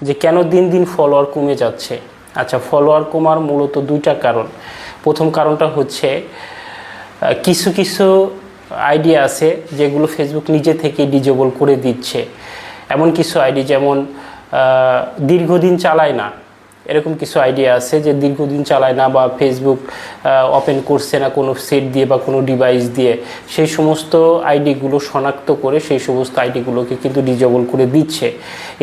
যে কেন দিন দিন ফলোয়ার কমে যাচ্ছে। আচ্ছা, ফলোয়ার কমার মূলত দুইটা কারণ। প্রথম কারণটা হচ্ছে কিছু কিছু আইডিয়া আছে যেগুলো ফেসবুক নিজে থেকে ডিজেবল করে দিচ্ছে। এমন কিছু আইডি যেমন দীর্ঘদিন চালায় না, এরকম কিছু আইডিয়া আছে যে দীর্ঘদিন চালায় না বা ফেসবুক ওপেন করছে না কোনো সেট দিয়ে বা কোনো ডিভাইস দিয়ে, সেই সমস্ত আইডিগুলো শনাক্ত করে সেই সমস্ত আইডিগুলোকে কিন্তু ডিজেবল করে দিচ্ছে।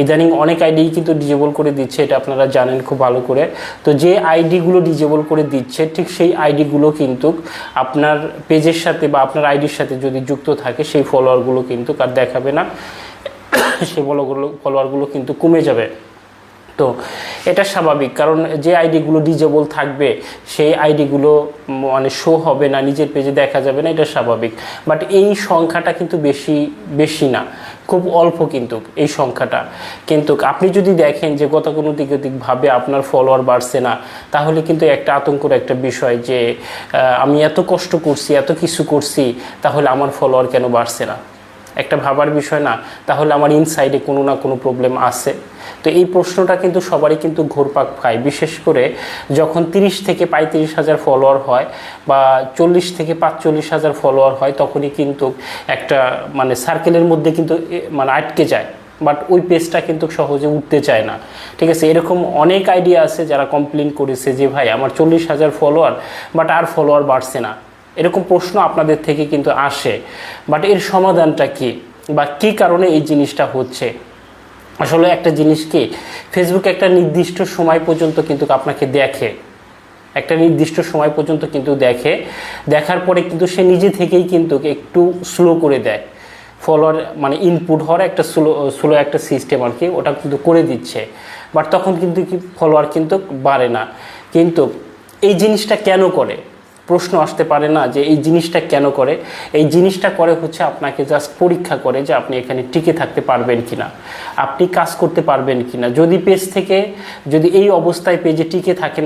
ইদানিং অনেক আইডি কিন্তু ডিজেবল করে দিচ্ছে, এটা আপনারা জানেন খুব ভালো করে। তো যে আইডিগুলো ডিজেবল করে দিচ্ছে ঠিক সেই আইডিগুলো কিন্তু আপনার পেজের সাথে বা আপনার আইডির সাথে যদি যুক্ত থাকে সেই ফলোয়ারগুলো কিন্তু আর দেখাবে না, সেই ফলোয়ারগুলো কিন্তু কমে যাবে। তো এটা স্বাভাবিক, কারণ যে আইডিগুলো ডিজেবল থাকবে সেই আইডিগুলো মানে শো হবে না, নিজের পেজে দেখা যাবে না, এটা স্বাভাবিক। বাট এই সংখ্যাটা কিন্তু বেশি না, খুব অল্প কিন্তু এই সংখ্যাটা। কিন্তু আপনি যদি দেখেন যে গতানুগতিকভাবে আপনার ফলোয়ার বাড়ছে না, তাহলে কিন্তু একটা আতঙ্কের একটা বিষয় যে আমি এত কষ্ট করছি, এত কিছু করছি, তাহলে আমার ফলোয়ার কেন বাড়ছে না? একটা ভাবার বিষয় না? তাহলে আমার ইনসাইডে কোনো না কোনো প্রবলেম আছে। তো এই প্রশ্নটা কিন্তু সবারই কিন্তু ঘুরপাক খায়, বিশেষ করে যখন 30 থেকে 35 হাজার ফলোয়ার হয় বা 40 থেকে 45 হাজার ফলোয়ার হয়, তখনই কিন্তু একটা মানে সার্কেলের মধ্যে কিন্তু মানে আটকে যায়, বাট ওই পেজটা কিন্তু সহজে উঠতে চায় না। ঠিক আছে, এরকম অনেক আইডিয়া আছে যারা কমপ্লেন করেছে যে ভাই আমার 40 হাজার ফলোয়ার বাট আর ফলোয়ার বাড়ছে না। এরকম প্রশ্ন আপনাদের থেকে কিন্তু আসে, বাট এর সমাধানটা কি বা কী কারণে এই জিনিসটা হচ্ছে? আসলে একটা জিনিস কি, ফেসবুক একটা নির্দিষ্ট সময় পর্যন্ত কিন্তু আপনাকে দেখে, একটা নির্দিষ্ট সময় পর্যন্ত কিন্তু দেখার পরে কিন্তু সে নিজে থেকেই কিন্তু একটু স্লো করে দেয় ফলোয়ার, মানে ইনপুট হওয়ার একটা স্লো একটা সিস্টেম আর কি, ওটা কিন্তু করে দিচ্ছে। বাট তখন কিন্তু কি ফলোয়ার কিন্তু বাড়ে না। কিন্তু এই জিনিসটা কেন করে? প্রশ্ন আসতে পারে না যে এই জিনিসটা কেন করে? এই জিনিসটা করে হচ্ছে আপনাকে জাস্ট পরীক্ষা করে যে আপনি এখানে টিকে থাকতে পারবেন কিনা, আপনি কাজ করতে পারবেন কিনা। যদি পেজ থেকে যদি এই অবস্থায় পেজে টিকে থাকেন,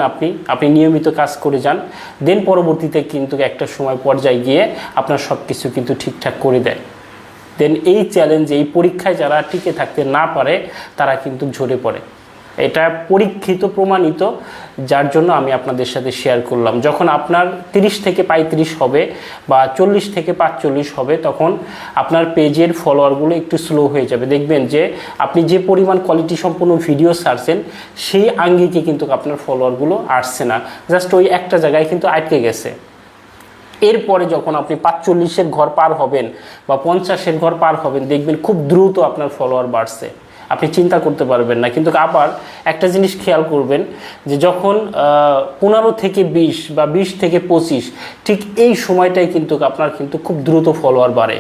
আপনি নিয়মিত কাজ করে যান, দেন পরবর্তীতে কিন্তু একটা সময় পর্যায়ে গিয়ে আপনার সব কিছু কিন্তু ঠিকঠাক করে দেয়। দেন এই চ্যালেঞ্জে, এই পরীক্ষায় যারা টিকে থাকতে না পারে তারা কিন্তু ঝরে পড়ে। এটা পরীক্ষিত, প্রমাণিত, যার জন্য আমি আপনাদের সাথে শেয়ার করলাম। যখন আপনার 30 থেকে 35 হবে বা 40 থেকে 45 হবে, তখন আপনার পেজের ফলোয়ারগুলো একটু স্লো হয়ে যাবে। দেখবেন যে আপনি যে পরিমাণ কোয়ালিটি সম্পন্ন ভিডিও ছাড়ছেন সেই আঙ্গিকে কিন্তু আপনার ফলোয়ারগুলো আসছে না, জাস্ট ওই একটা জায়গায় কিন্তু আটকে গেছে। এরপরে যখন আপনি 45-এর ঘর পার হবেন বা 50-এর ঘর পার হবেন, দেখবেন খুব দ্রুত আপনার ফলোয়ার বাড়ছে, আপনি চিন্তা করতে পারবেন না। কিন্তু আবার একটা জিনিস খেয়াল করবেন যে যখন 15 থেকে 20 বা 20 থেকে 25, ঠিক এই সময়টাই কিন্তু আপনার কিন্তু খুব দ্রুত ফলোয়ার বাড়ে,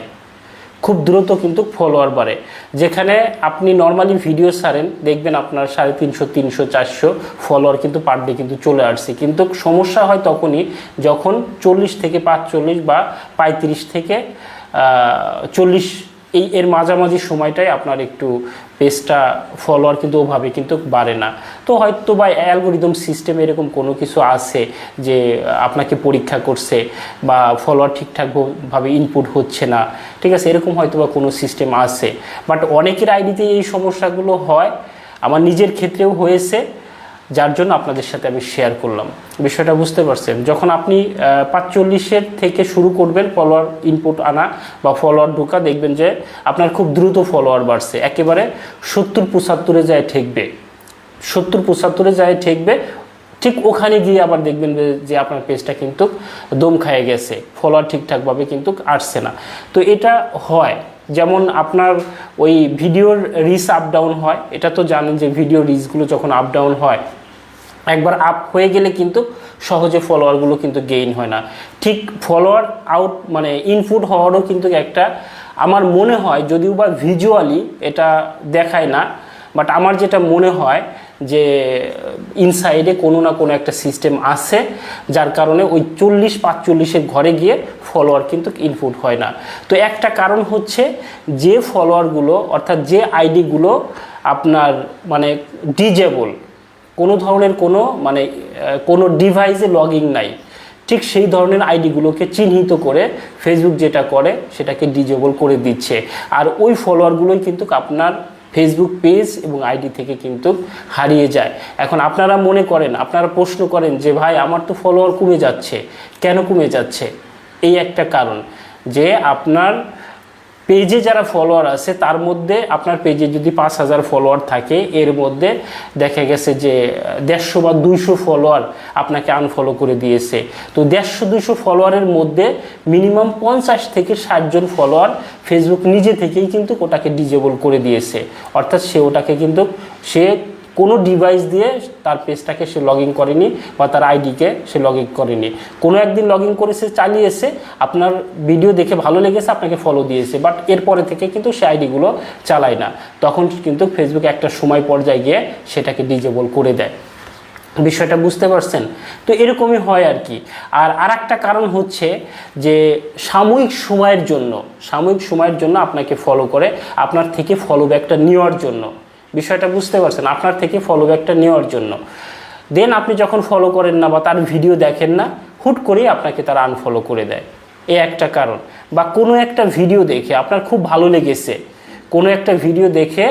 খুব দ্রুত কিন্তু ফলোয়ার বাড়ে। যেখানে আপনি নর্মালি ভিডিও ছাড়েন, দেখবেন আপনার 350, 300, 400 ফলোয়ার কিন্তু পার ডে কিন্তু চলে আসছে। কিন্তু সমস্যা হয় তখনই যখন 40 থেকে 45 বা 35 থেকে 40 এর মাঝামাঝি সময়টাই আপনার একটু পেজটা ফলোয়ার কিন্তু ওভাবে কিন্তু বাড়ে না। তো হয়তো বা অ্যালগোরিদম সিস্টেম এরকম কোনো কিছু আছে যে আপনাকে পরীক্ষা করছে বা ফলোয়ার ঠিকঠাকভাবে ইনপুট হচ্ছে না, ঠিক আছে, এরকম হয়তো বা কোনো সিস্টেম আছে। বাট অনেকের আইডিতে এই সমস্যাগুলো হয়, আমার নিজের ক্ষেত্রেও হয়েছে, যার জন্য আপনাদের সাথে আমি শেয়ার করলাম। বিষয়টা বুঝতে পারছেন? যখন আপনি 45-এর থেকে শুরু করবেন ফলোয়ার ইনপুট আনা বা ফলোয়ার ঢোকা, দেখবেন যে আপনার খুব দ্রুত ফলোয়ার বাড়ছে, একেবারে 70-75-এ যায় ঠেকবে, 70-75-এ যায় ঠেকবে। ঠিক ওখানে গিয়ে আবার দেখবেন যে আপনার পেজটা কিন্তু দম খায় গেছে, ফলোয়ার ঠিকঠাকভাবে কিন্তু আসছে না। তো এটা হয়, যেমন আপনার ওই ভিডিওর রিচ আপ ডাউন হয়, এটা তো জানেন যে ভিডিও রিচগুলো যখন আপ ডাউন হয়, একবার আপ হয়ে গেলে কিন্তু সহজে ফলোয়ারগুলো কিন্তু গেইন হয় না। ঠিক ফলোয়ার আউট মানে ইনপুট হওয়ারও কিন্তু একটা, আমার মনে হয়, যদিও বা ভিজুয়ালি এটা দেখায় না, বাট আমার যেটা মনে হয় যে ইনসাইডে কোনো না কোনো একটা সিস্টেম আছে, যার কারণে ওই 40-45-এর ঘরে গিয়ে ফলোয়ার কিন্তু ইনপুট হয় না। তো একটা কারণ হচ্ছে যে ফলোয়ারগুলো, অর্থাৎ যে আইডিগুলো আপনার মানে ডিজেবল, কোনো ধরনের কোনো ডিভাইসে লগইন নাই, ঠিক সেই ধরনের আইডিগুলোকে চিহ্নিত করে ফেসবুক যেটা করে সেটাকে ডিজেবল করে দিচ্ছে। আর ওই ফলোয়ারগুলোই কিন্তু আপনার ফেসবুক পেজ এবং আইডি থেকে কিন্তু হারিয়ে যায়। এখন আপনারা মনে করেন, আপনারা প্রশ্ন করেন যে ভাই আমার তো ফলোয়ার কমে যাচ্ছে, কেন কমে যাচ্ছে? এই একটা কারণ যে আপনার পেজে যারা ফলোয়ার আছে তার মধ্যে, আপনার পেজে যদি 5000 ফলোয়ার থাকে, এর মধ্যে দেখা গেছে যে 150 বা 200 ফলোয়ার আপনাকে আনফলো করে দিয়েছে। তো 150-200 ফলোয়ারের মধ্যে মিনিমাম 50 থেকে 60 জন ফলোয়ার ফেসবুক নিজে থেকেই কিন্তু ওটাকে ডিজেবল করে দিয়েছে। অর্থাৎ সে ওটাকে কিন্তু সে কোনো ডিভাইস দিয়ে তার পেজটাকে সে লগ ইন করেনি বা তার আইডিকে সে লগ ইন করেনি। কোনো একদিন লগ ইন করেছে, চালিয়েছে, আপনার ভিডিও দেখে ভালো লেগেছে, আপনাকে ফলো দিয়েছে, বাট এরপরে থেকে কিন্তু সে আইডিগুলো চালায় না। তখন কিন্তু ফেসবুক একটা সময় পর্যায়ে গিয়ে সেটাকে ডিজেবল করে দেয়। বিষয়টা বুঝতে পারছেন? তো এরকমই হয় আর কি। আর একটা কারণ হচ্ছে যে সাময়িক সময়ের জন্য আপনাকে ফলো করে, আপনার থেকে ফলো ব্যাকটা নেওয়ার জন্য। বিষয়টা বুঝতে পারছেন? আপনার থেকে ফলো ব্যাকটা নেওয়ার জন্য। দেন আপনি যখন ফলো করেন না বা তার ভিডিও দেখেন না, হুট করেই আপনাকে তারা আনফলো করে দেয়। এ একটা কারণ। বা কোনো একটা ভিডিও দেখে আপনার খুব ভালো লেগেছে, কোনো একটা ভিডিও দেখে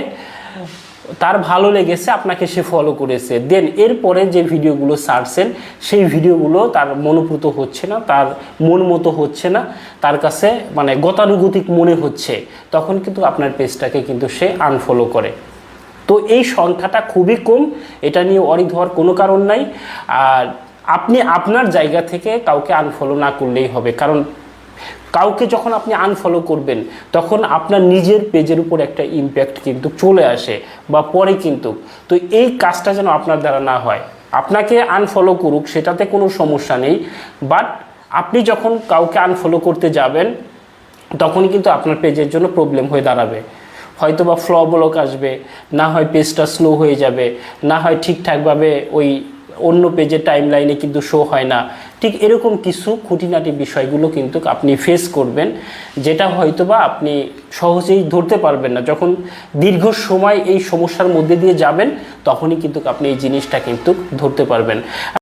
তার ভালো লেগেছে, আপনাকে সে ফলো করেছে, দেন এরপরে যে ভিডিওগুলো ছাড়ছেন সেই ভিডিওগুলো তার মনোপ্রত হচ্ছে না, তার মন মতো হচ্ছে না, তার কাছে মানে গতানুগতিক মনে হচ্ছে, তখন কিন্তু আপনার পেজটাকে কিন্তু সে আনফলো করে। তো এই সংখ্যাটা খুবই কম, এটা নিয়ে অরিড হওয়ার কোনো কারণ নাই। আর আপনি আপনার জায়গা থেকে কাউকে আনফলো না করলেই হবে, কারণ কাউকে যখন আপনি আনফলো করবেন তখন আপনার নিজের পেজের উপর একটা ইম্প্যাক্ট কিন্তু চলে আসে বা পরে কিন্তু। তো এই কাজটা যেন আপনার দ্বারা না হয়। আপনাকে আনফলো করুক সেটাতে কোনো সমস্যা নেই, বাট আপনি যখন কাউকে আনফলো করতে যাবেন তখনই কিন্তু আপনার পেজের জন্য প্রবলেম হয়ে দাঁড়াবে। হয়তো বা ফ্লো ব্লক আসবে, না হয় পেজটা স্লো হয়ে যাবে, না হয় ঠিকঠাকভাবে ওই অন্য পেজের টাইম লাইনে কিন্তু শো হয় না। ঠিক এরকম কিছু খুঁটিনাটি বিষয়গুলো কিন্তু আপনি ফেস করবেন, যেটা হয়তো বা আপনি সহজেই ধরতে পারবেন না। যখন দীর্ঘ সময় এই সমস্যার মধ্যে দিয়ে যাবেন তখনই কিন্তু আপনি এই জিনিসটা কিন্তু ধরতে পারবেন।